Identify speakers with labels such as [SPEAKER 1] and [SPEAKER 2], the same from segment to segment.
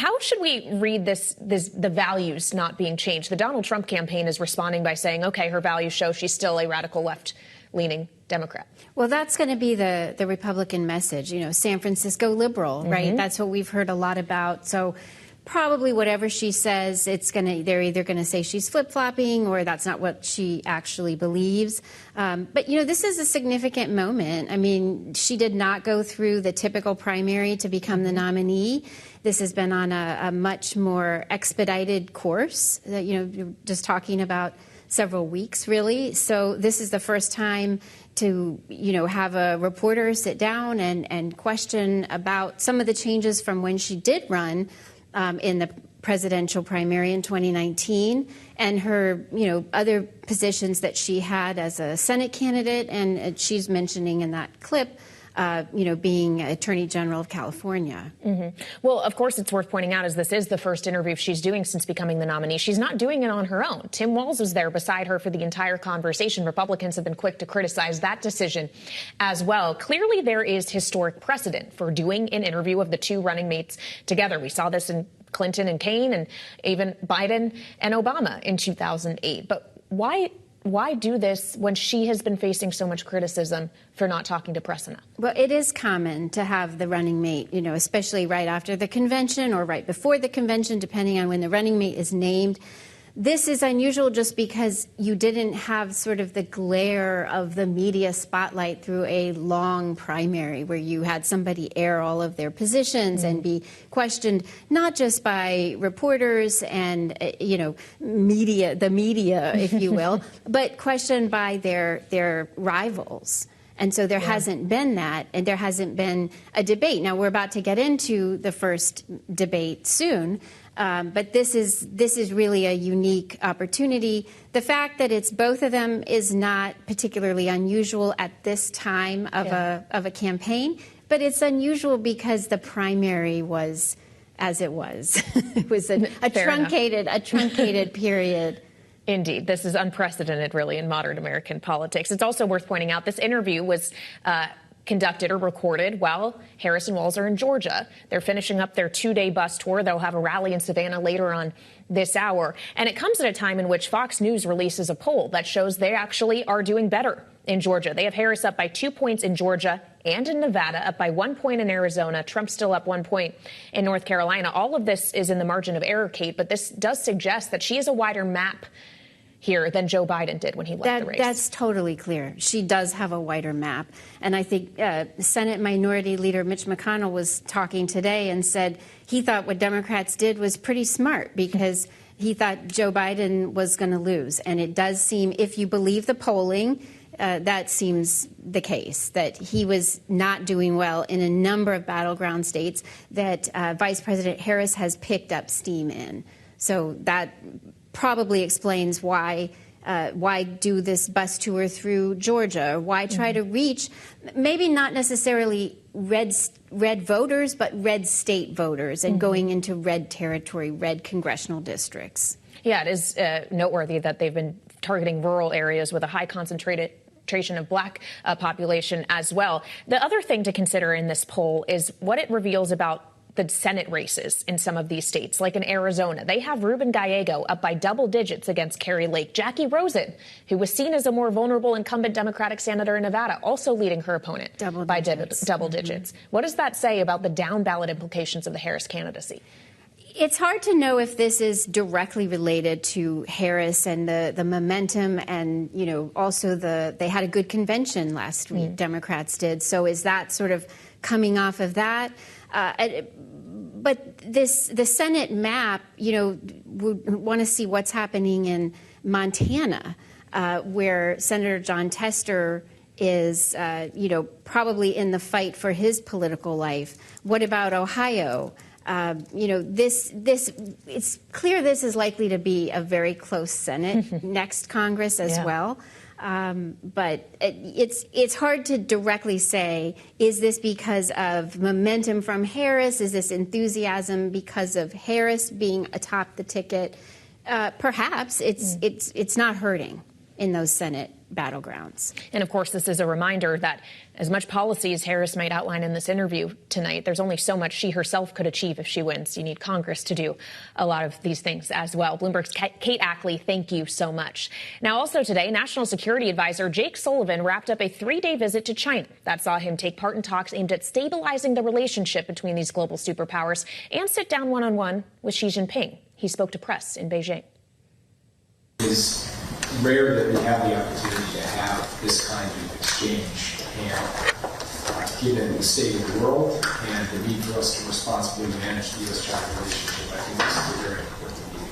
[SPEAKER 1] How should we read the values not being changed? The Donald Trump campaign is responding by saying, OK, her values show she's still a radical left-leaning Democrat.
[SPEAKER 2] Well, that's going to be the Republican message, San Francisco liberal, right? That's what we've heard a lot about. So probably whatever she says, they're either going to say she's flip-flopping or that's not what she actually believes. But, this is a significant moment. I mean, she did not go through the typical primary to become the nominee. This has been on a much more expedited course, just talking about several weeks, really. So this is the first time to, have a reporter sit down and question about some of the changes from when she did run in the presidential primary in 2019 and her, other positions that she had as a Senate candidate. And she's mentioning in that clip, being Attorney General of California.
[SPEAKER 1] Well, of course, it's worth pointing out as this is the first interview she's doing since becoming the nominee. She's not doing it on her own. Tim Walz was there beside her for the entire conversation. Republicans have been quick to criticize that decision as well. Clearly, there is historic precedent for doing an interview of the two running mates together. We saw this in Clinton and Kaine and even Biden and Obama in 2008. But why do this when she has been facing so much criticism for not talking to press enough?
[SPEAKER 2] Well, it is common to have the running mate, especially right after the convention or right before the convention, depending on when the running mate is named. This is unusual just because you didn't have sort of the glare of the media spotlight through a long primary where you had somebody air all of their positions and be questioned, not just by reporters and, the media, if you will, but questioned by their rivals. And so there hasn't been that, and there hasn't been a debate. Now, we're about to get into the first debate soon. But this is really a unique opportunity. The fact that it's both of them is not particularly unusual at this time of a campaign, but it's unusual because the primary was as it was. It was a truncated period.
[SPEAKER 1] Indeed. This is unprecedented, really, in modern American politics. It's also worth pointing out this interview was conducted or recorded while Harris and Walz are in Georgia. They're finishing up their two-day bus tour. They'll have a rally in Savannah later on this hour. And it comes at a time in which Fox News releases a poll that shows they actually are doing better in Georgia. They have Harris up by 2 points in Georgia and in Nevada, up by 1 point in Arizona. Trump still up 1 point in North Carolina. All of this is in the margin of error, Kate, but this does suggest that she has a wider map here than Joe Biden did when he left the race.
[SPEAKER 2] That's totally clear. She does have a wider map. And I think Senate Minority Leader Mitch McConnell was talking today and said he thought what Democrats did was pretty smart because he thought Joe Biden was going to lose. And it does seem, if you believe the polling, that seems the case, that he was not doing well in a number of battleground states that Vice President Harris has picked up steam in. So that probably explains why do this bus tour through Georgia? Why try to reach maybe not necessarily red voters, but red state voters and going into red territory, red congressional districts?
[SPEAKER 1] Yeah, it is noteworthy that they've been targeting rural areas with a high concentration of black population as well. The other thing to consider in this poll is what it reveals about the Senate races in some of these states, like in Arizona. They have Ruben Gallego up by double digits against Kari Lake. Jackie Rosen, who was seen as a more vulnerable incumbent Democratic senator in Nevada, also leading her opponent by double digits. What does that say about the down-ballot implications of the Harris candidacy?
[SPEAKER 2] It's hard to know if this is directly related to Harris and the momentum and, also they had a good convention last week, Democrats did. So is that sort of coming off of that? But the Senate map, we want to see what's happening in Montana, where Senator John Tester is, probably in the fight for his political life. What about Ohio? It's clear this is likely to be a very close Senate next Congress as well. But it's hard to directly say, is this because of momentum from Harris? Is this enthusiasm because of Harris being atop the ticket? Perhaps it's not hurting in those Senate battlegrounds.
[SPEAKER 1] And of course, this is a reminder that as much policy as Harris might outline in this interview tonight, there's only so much she herself could achieve if she wins. You need Congress to do a lot of these things as well. Bloomberg's Kate Ackley, thank you so much. Now, also today, National Security Advisor Jake Sullivan wrapped up a 3-day visit to China. That saw him take part in talks aimed at stabilizing the relationship between these global superpowers and sit down one-on-one with Xi Jinping. He spoke to press in Beijing.
[SPEAKER 3] It's rare that we have the opportunity to have this kind of exchange, and given the state of the world and the need for us to responsibly manage the U.S.-China relationship, I think this is a very important meeting.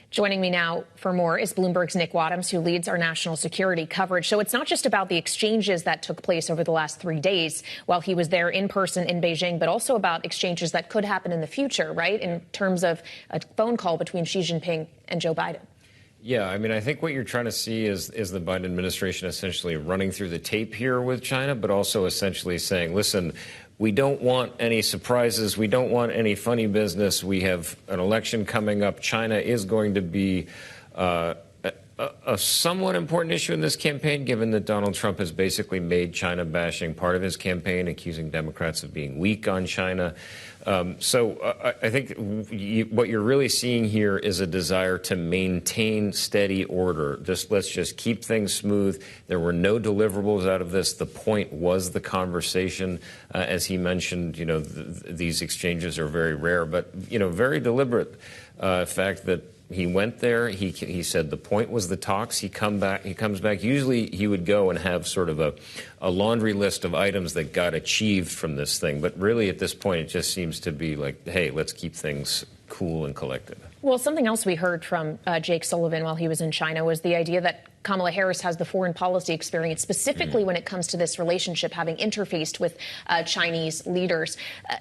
[SPEAKER 1] Joining me now for more is Bloomberg's Nick Wadham, who leads our national security coverage. So it's not just about the exchanges that took place over the last 3 days while he was there in person in Beijing, but also about exchanges that could happen in the future, right, in terms of a phone call between Xi Jinping and Joe Biden.
[SPEAKER 4] Yeah, I mean, I think what you're trying to see is the Biden administration essentially running through the tape here with China, but also essentially saying, listen, we don't want any surprises. We don't want any funny business. We have an election coming up. China is going to be a somewhat important issue in this campaign, given that Donald Trump has basically made China bashing part of his campaign, accusing Democrats of being weak on China. So I think what you're really seeing here is a desire to maintain steady order. Let's just keep things smooth. There were no deliverables out of this. The point was the conversation. As he mentioned, these exchanges are very rare, but, very deliberate fact that he went there. He said the point was the talks. He comes back. Usually he would go and have sort of a laundry list of items that got achieved from this thing. But really at this point, it just seems to be like, hey, let's keep things cool and collected. Well,
[SPEAKER 1] something else we heard from Jake Sullivan while he was in China was the idea that Kamala Harris has the foreign policy experience, specifically when it comes to this relationship, having interfaced with Chinese leaders.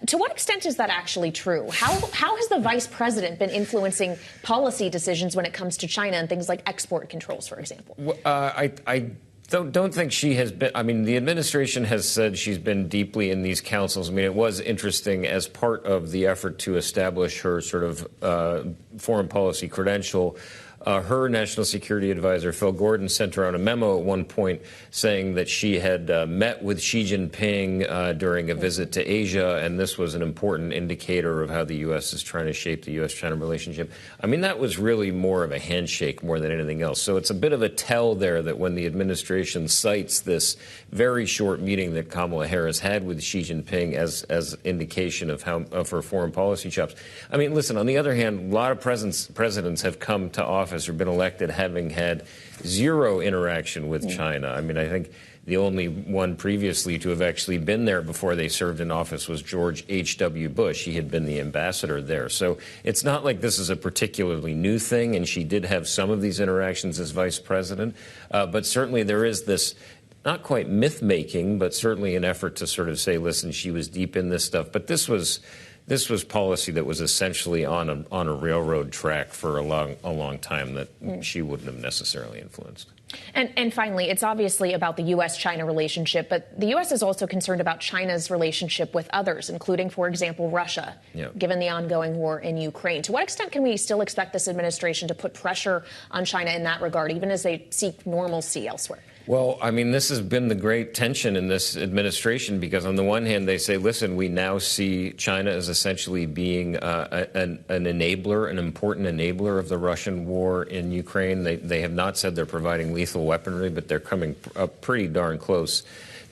[SPEAKER 1] To what extent is that actually true? How has the vice president been influencing policy decisions when it comes to China and things like export controls, for example?
[SPEAKER 4] Well, I don't think she has been. I mean, the administration has said she's been deeply in these councils. I mean, it was interesting as part of the effort to establish her sort of foreign policy credential. Her national security advisor, Phil Gordon, sent her out a memo at one point saying that she had met with Xi Jinping during a visit to Asia, and this was an important indicator of how the U.S. is trying to shape the U.S.-China relationship. I mean, that was really more of a handshake more than anything else. So it's a bit of a tell there that when the administration cites this very short meeting that Kamala Harris had with Xi Jinping as indication of her foreign policy chops. I mean, listen, on the other hand, a lot of presidents have come to office or been elected having had zero interaction with China. I mean, I think the only one previously to have actually been there before they served in office was George H.W. Bush. He had been the ambassador there. So it's not like this is a particularly new thing, and she did have some of these interactions as vice president. But certainly there is this not quite myth-making, but certainly an effort to sort of say, listen, she was deep in this stuff. But this was policy that was essentially on a railroad track for a long time that she wouldn't have necessarily influenced.
[SPEAKER 1] And finally, it's obviously about the U.S.-China relationship, but the U.S. is also concerned about China's relationship with others, including, for example, Russia, given the ongoing war in Ukraine. To what extent can we still expect this administration to put pressure on China in that regard, even as they seek normalcy elsewhere?
[SPEAKER 4] Well, I mean, this has been the great tension in this administration because on the one hand, they say, listen, we now see China as essentially being an enabler, an important enabler of the Russian war in Ukraine. They have not said they're providing lethal weaponry, but they're coming up pretty darn close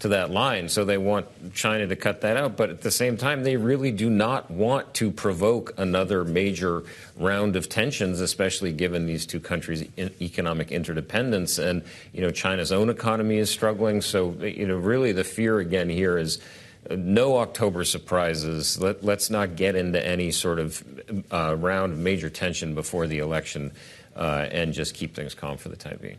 [SPEAKER 4] to that line. So they want China to cut that out. But at the same time, they really do not want to provoke another major round of tensions, especially given these two countries' economic interdependence. And, China's own economy is struggling. So, really the fear again here is no October surprises. Let's not get into any sort of round of major tension before the election and just keep things calm for the time being.